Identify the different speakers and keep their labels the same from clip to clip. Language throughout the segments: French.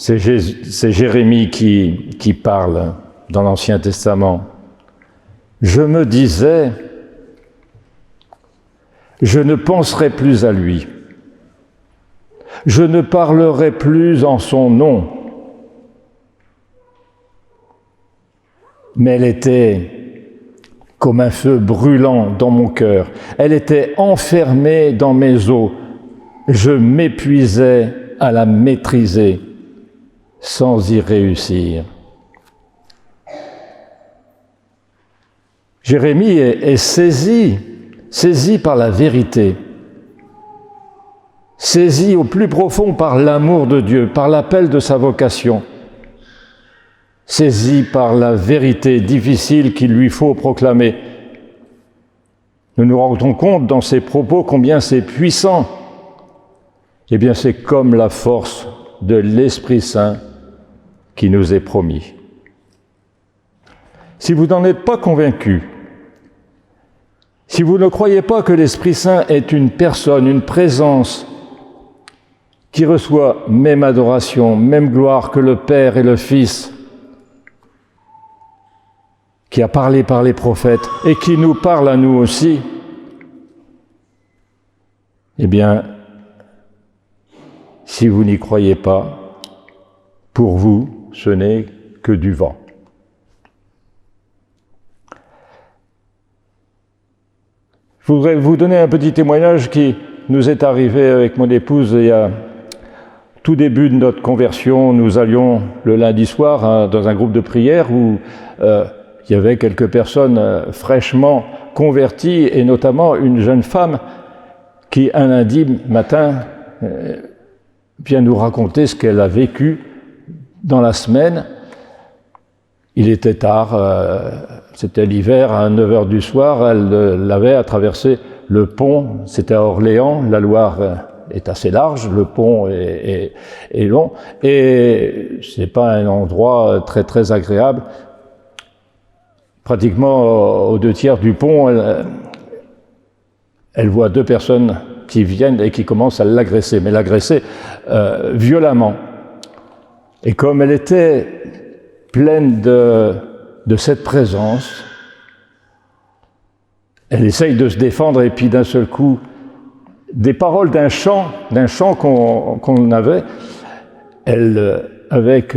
Speaker 1: C'est Jérémie qui parle dans l'Ancien Testament. Je me disais, je ne penserai plus à lui. Je ne parlerai plus en son nom. Mais elle était comme un feu brûlant dans mon cœur. Elle était enfermée dans mes os. Je m'épuisais à la maîtriser sans y réussir. Jérémie est saisi par la vérité, saisi au plus profond par l'amour de Dieu, par l'appel de sa vocation, saisi par la vérité difficile qu'il lui faut proclamer. Nous nous rendons compte dans ses propos combien c'est puissant. Eh bien, c'est comme la force de l'Esprit Saint qui nous est promis. Si vous n'en êtes pas convaincu, si vous ne croyez pas que l'Esprit Saint est une personne, une présence qui reçoit même adoration, même gloire que le Père et le Fils, qui a parlé par les prophètes et qui nous parle à nous aussi, eh bien, si vous n'y croyez pas, pour vous, ce n'est que du vent. Je voudrais vous donner un petit témoignage qui nous est arrivé avec mon épouse il y a tout début de notre conversion. Nous allions le lundi soir dans un groupe de prière où il y avait quelques personnes fraîchement converties et notamment une jeune femme qui, un lundi matin, vient nous raconter ce qu'elle a vécu dans la semaine. Il était tard, c'était l'hiver, à 9h du soir, elle avait à traverser le pont, c'était à Orléans, la Loire est assez large, le pont est long, et c'est pas un endroit très très agréable. Pratiquement aux 2/3 du pont, elle voit deux personnes qui viennent et qui commencent à l'agresser, mais l'agresser violemment. Et comme elle était pleine de cette présence, elle essaye de se défendre et puis d'un seul coup, des paroles d'un chant qu'on avait, elle, avec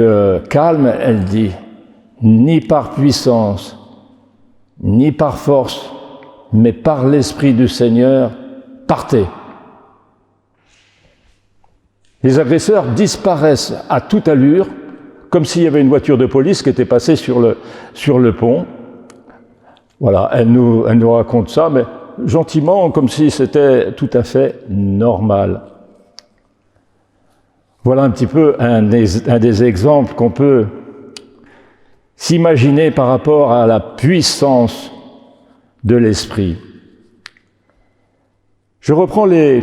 Speaker 1: calme, elle dit « Ni par puissance, ni par force, mais par l'Esprit du Seigneur, partez ». Les agresseurs disparaissent à toute allure, comme s'il y avait une voiture de police qui était passée sur le pont. Voilà, elle nous raconte ça, mais gentiment, comme si c'était tout à fait normal. Voilà un petit peu un des exemples qu'on peut s'imaginer par rapport à la puissance de l'Esprit. Je reprends les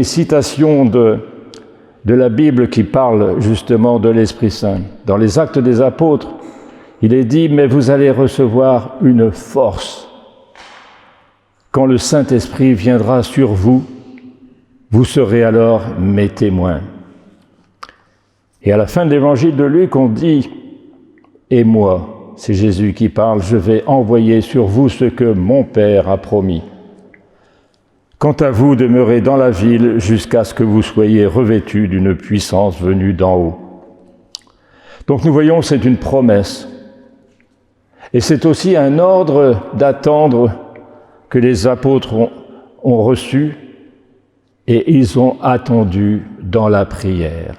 Speaker 1: citations de la Bible qui parle justement de l'Esprit Saint. Dans les Actes des Apôtres, il est dit « Mais vous allez recevoir une force. Quand le Saint-Esprit viendra sur vous, vous serez alors mes témoins. » Et à la fin de l'évangile de Luc, on dit « Et moi, c'est Jésus qui parle, je vais envoyer sur vous ce que mon Père a promis. Quant à vous, demeurez dans la ville jusqu'à ce que vous soyez revêtus d'une puissance venue d'en haut. » Donc nous voyons, c'est une promesse. Et c'est aussi un ordre d'attendre que les apôtres ont reçu et ils ont attendu dans la prière.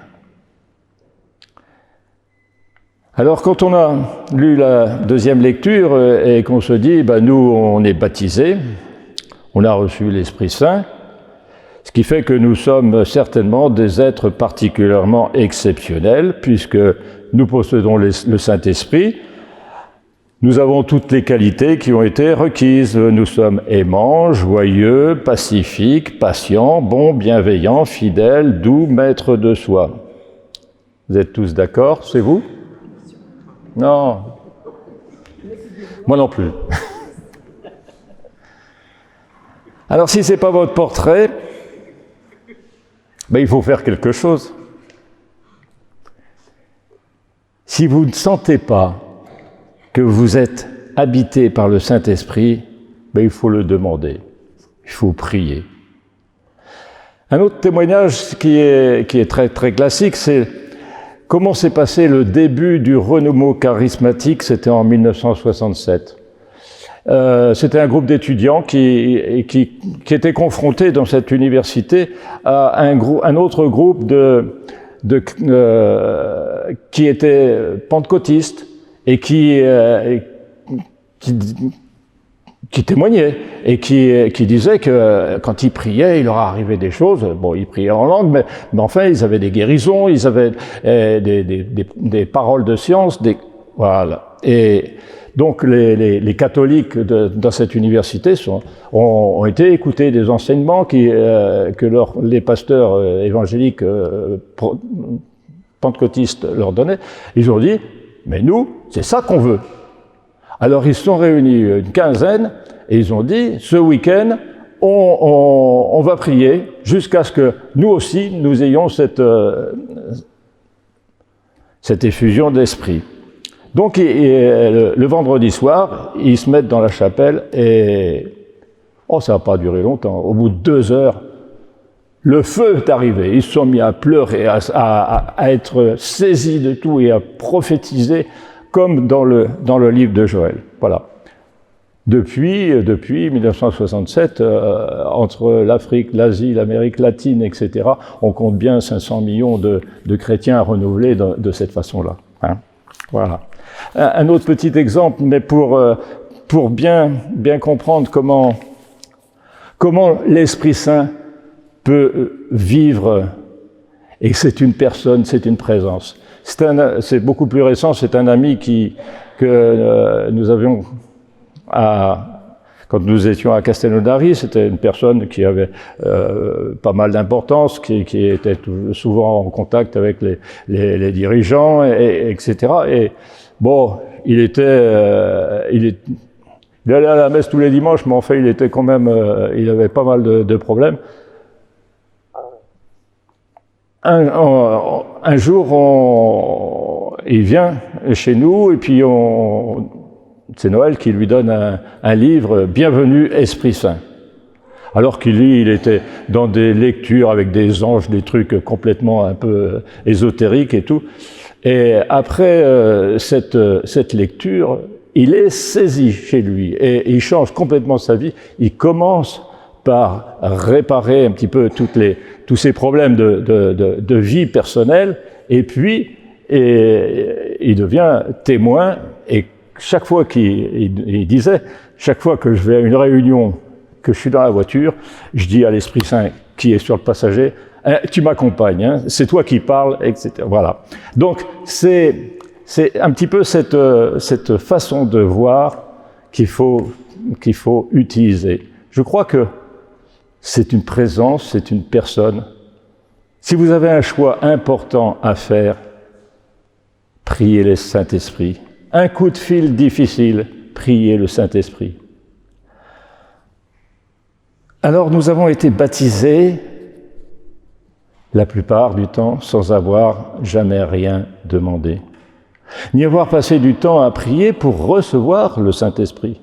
Speaker 1: Alors quand on a lu la deuxième lecture et qu'on se dit, nous on est baptisés, on a reçu l'Esprit Saint, ce qui fait que nous sommes certainement des êtres particulièrement exceptionnels puisque nous possédons le Saint-Esprit. Nous avons toutes les qualités qui ont été requises. Nous sommes aimants, joyeux, pacifiques, patients, bons, bienveillants, fidèles, doux, maîtres de soi. Vous êtes tous d'accord, c'est vous? Non. Moi non plus. Alors si ce n'est pas votre portrait, il faut faire quelque chose. Si vous ne sentez pas que vous êtes habité par le Saint-Esprit, ben il faut le demander, il faut prier. Un autre témoignage qui est très, très classique, c'est comment s'est passé le début du renouveau charismatique, c'était en 1967. C'était un groupe d'étudiants qui était confronté dans cette université à un autre groupe qui était pentecôtiste et qui témoignait et qui disait que quand ils priaient, il leur arrivait des choses. Bon, ils priaient en langue, mais enfin, ils avaient des guérisons, ils avaient des paroles de science, voilà. Et donc, les catholiques dans cette université ont été écouter des enseignements que les pasteurs évangéliques pentecôtistes leur donnaient. Ils ont dit, mais nous, c'est ça qu'on veut. Alors, ils se sont réunis une quinzaine et ils ont dit, ce week-end, on va prier jusqu'à ce que nous aussi, nous ayons cette effusion d'esprit. Donc, le vendredi soir, ils se mettent dans la chapelle et ça n'a pas duré longtemps. Au bout de 2 heures, le feu est arrivé. Ils se sont mis à pleurer, à être saisis de tout et à prophétiser comme dans le livre de Joël. Voilà. Depuis 1967, entre l'Afrique, l'Asie, l'Amérique latine, etc., on compte bien 500 millions de chrétiens renouvelés de cette façon-là. Hein. Voilà. Un autre petit exemple, mais pour bien comprendre comment l'Esprit Saint peut vivre, et que c'est une personne, c'est une présence. C'est beaucoup plus récent, c'est un ami que nous avions quand nous étions à Castelnaudary, c'était une personne qui avait pas mal d'importance, qui était souvent en contact avec les dirigeants, etc. Et bon, il allait à la messe tous les dimanches, mais en fait, il était quand même, il avait pas mal de problèmes. Un jour, il vient chez nous, et puis c'est Noël qui lui donne un livre, Bienvenue Esprit Saint. Alors il était dans des lectures avec des anges, des trucs complètement un peu ésotériques et tout. Et après cette lecture, il est saisi chez lui et il change complètement sa vie. Il commence par réparer un petit peu tous ces problèmes de vie personnelle, et puis il devient témoin. Et chaque fois il disait, chaque fois que je vais à une réunion, que je suis dans la voiture, je dis à l'Esprit Saint qui est sur le passager, tu m'accompagnes, hein, c'est toi qui parles, etc. Voilà. Donc c'est un petit peu cette façon de voir qu'il faut utiliser. Je crois que c'est une présence, c'est une personne. Si vous avez un choix important à faire, priez le Saint-Esprit. Un coup de fil difficile, priez le Saint-Esprit. Alors nous avons été baptisés la plupart du temps sans avoir jamais rien demandé, ni avoir passé du temps à prier pour recevoir le Saint-Esprit.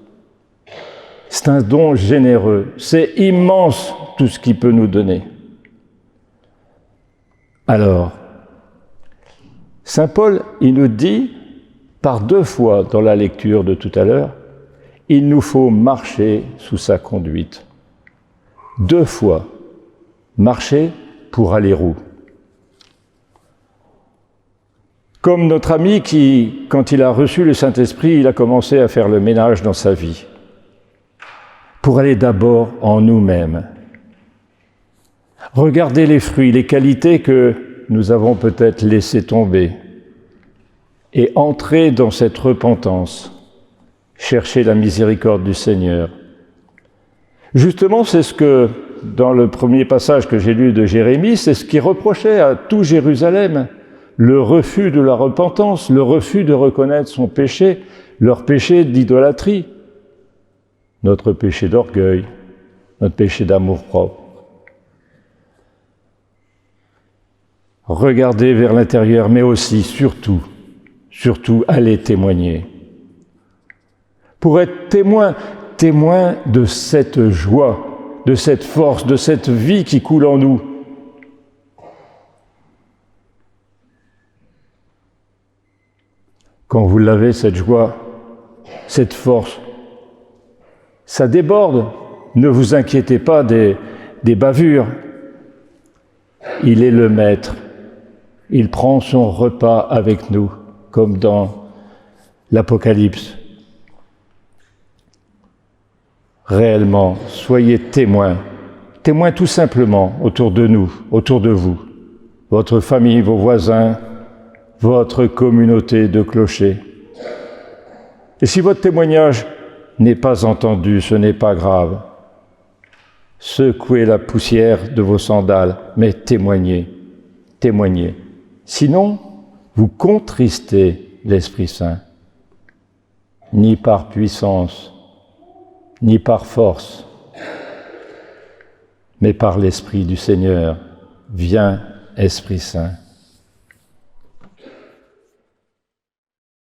Speaker 1: C'est un don généreux, c'est immense tout ce qu'il peut nous donner. Alors, Saint Paul, il nous dit, par 2 fois dans la lecture de tout à l'heure, il nous faut marcher sous sa conduite. 2 fois, marcher pour aller où? Comme notre ami qui, quand il a reçu le Saint-Esprit, il a commencé à faire le ménage dans sa vie, pour aller d'abord en nous-mêmes. Regardez les fruits, les qualités que nous avons peut-être laissées tomber, et entrer dans cette repentance, chercher la miséricorde du Seigneur. Justement, c'est ce que, dans le premier passage que j'ai lu de Jérémie, c'est ce qui reprochait à tout Jérusalem, le refus de la repentance, le refus de reconnaître son péché, leur péché d'idolâtrie, notre péché d'orgueil, notre péché d'amour-propre. Regardez vers l'intérieur, mais aussi, surtout, surtout allez témoigner. Pour être témoin de cette joie, de cette force, de cette vie qui coule en nous. Quand vous l'avez, cette joie, cette force, ça déborde. Ne vous inquiétez pas des bavures. Il est le maître. Il prend son repas avec nous, comme dans l'Apocalypse. Réellement, soyez témoins tout simplement autour de nous, autour de vous, votre famille, vos voisins, votre communauté de clochers. Et si votre témoignage n'est pas entendu, ce n'est pas grave. Secouez la poussière de vos sandales, mais témoignez. Sinon, vous contristez l'Esprit Saint, ni par puissance, ni par force, mais par l'Esprit du Seigneur. Viens, Esprit Saint.